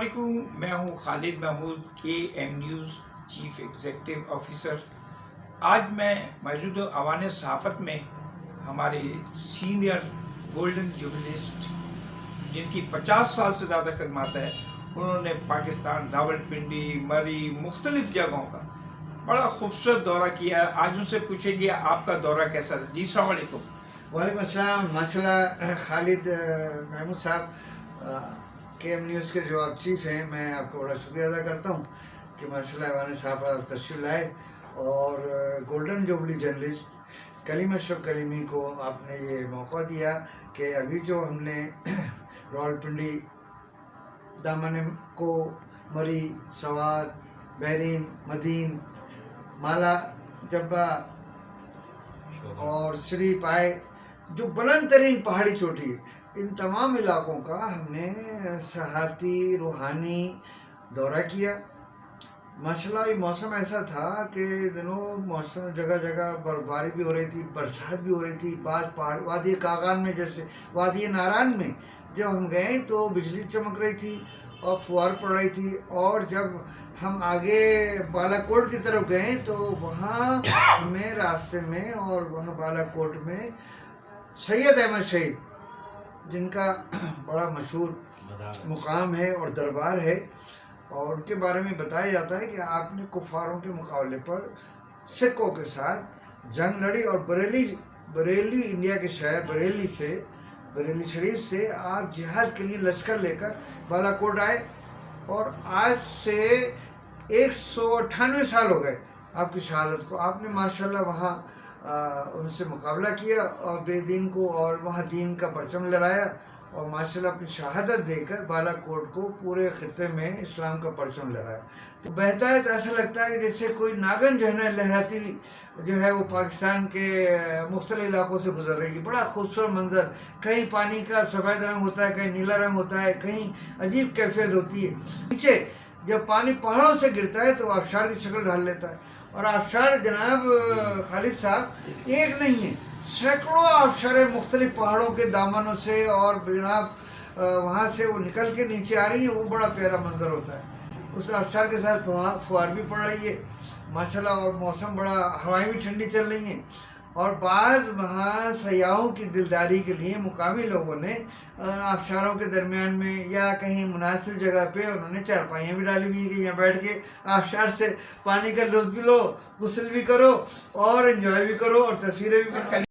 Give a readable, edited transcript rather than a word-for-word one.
علیکم، میں ہوں Khalid Mahmood KM news chief executive officer. آج میں موجود ہوں ایوان صحافت میں ہمارے سینئر گولڈن جرنلسٹ جن کی 50 سال سے زیادہ خدمات ہے، انہوں نے پاکستان، راولپنڈی، مری، مختلف جگہوں کا بڑا خوبصورت دورہ کیا ہے۔ آج ان سے پوچھیں گے آپ کا دورہ کیسا رہا؟ جی السلام علیکم۔ وعلیکم السلام، ماشاء اللہ خالد محمود صاحب KM نیوز کے جو آپ چیف ہیں، میں آپ کو بڑا شکریہ ادا کرتا ہوں کہ ماشاء اللہ ایوان صاحب آپ تشریف لائے اور گولڈن جوبلی جرنلسٹ کلیم اشرف کلیمی کو آپ نے یہ موقع دیا کہ ابھی جو ہم نے راولپنڈی، دامن کو، مری، سوات، بحرین، مدین، مالا جبہ اور سری پائے، جو بلند ترین پہاڑی چوٹی ہے، ان تمام علاقوں کا ہم نے سیاحتی روحانی دورہ کیا۔ ماشاءاللہ یہ موسم ایسا تھا کہ دنوں موسم جگہ جگہ برفباری بھی ہو رہی تھی، برسات بھی ہو رہی تھی۔ بعض پہاڑ وادی کاغان میں، جیسے وادی ناران میں جب ہم گئے تو بجلی چمک رہی تھی اور فوار پڑ رہی تھی، اور جب ہم آگے بالا کوٹ کی طرف گئے تو وہاں ہمیں راستے میں اور وہاں بالا کوٹ میں سید احمد شہید، جن کا بڑا مشہور مقام ہے اور دربار ہے، اور ان کے بارے میں بتایا جاتا ہے کہ آپ نے کفاروں کے مقابلے پر سکھوں کے ساتھ جنگ لڑی، اور بریلی انڈیا کے شہر بریلی شریف سے آپ جہاد کے لیے لشکر لے کر بالا کوٹ آئے، اور آج سے 198 سال ہو گئے آپ کی شہادت کو۔ آپ نے ماشاءاللہ وہاں ان سے مقابلہ کیا اور بے دین کو، اور وہاں دین کا پرچم لہرایا، اور ماشاءاللہ اپنی شہادت دے کر بالا کوٹ کو پورے خطے میں اسلام کا پرچم لہرایا۔ تو بہتا ہے تو ایسا لگتا ہے کہ جیسے کوئی ناگن جو ہے نا لہراتی جو ہے وہ پاکستان کے مختلف علاقوں سے گزر رہی ہے۔ بڑا خوبصورت منظر، کہیں پانی کا سفید رنگ ہوتا ہے، کہیں نیلا رنگ ہوتا ہے، کہیں عجیب کیفیت ہوتی ہے۔ نیچے جب پانی پہاڑوں سے گرتا ہے تو آبشار کی شکل ڈھال لیتا ہے، اور آبشار جناب خالد صاحب ایک نہیں ہے، سینکڑوں آبشار مختلف پہاڑوں کے دامنوں سے، اور جناب وہاں سے وہ نکل کے نیچے آ رہی ہے۔ وہ بڑا پیارا منظر ہوتا ہے۔ اس آبشار کے ساتھ فوار بھی پڑ رہی ہے ماشاءاللہ، اور موسم بڑا، ہوائیں بھی ٹھنڈی چل رہی ہیں، اور بعض وہاں سیاحوں کی دلداری کے لیے مقامی لوگوں نے آبشاروں کے درمیان میں یا کہیں مناسب جگہ پہ انہوں نے چارپائیاں بھی ڈالی ہوئی ہیں کہ یہاں بیٹھ کے آبشار سے پانی کا لطف بھی لو، غسل بھی کرو، اور انجوائے بھی کرو، اور تصویریں بھی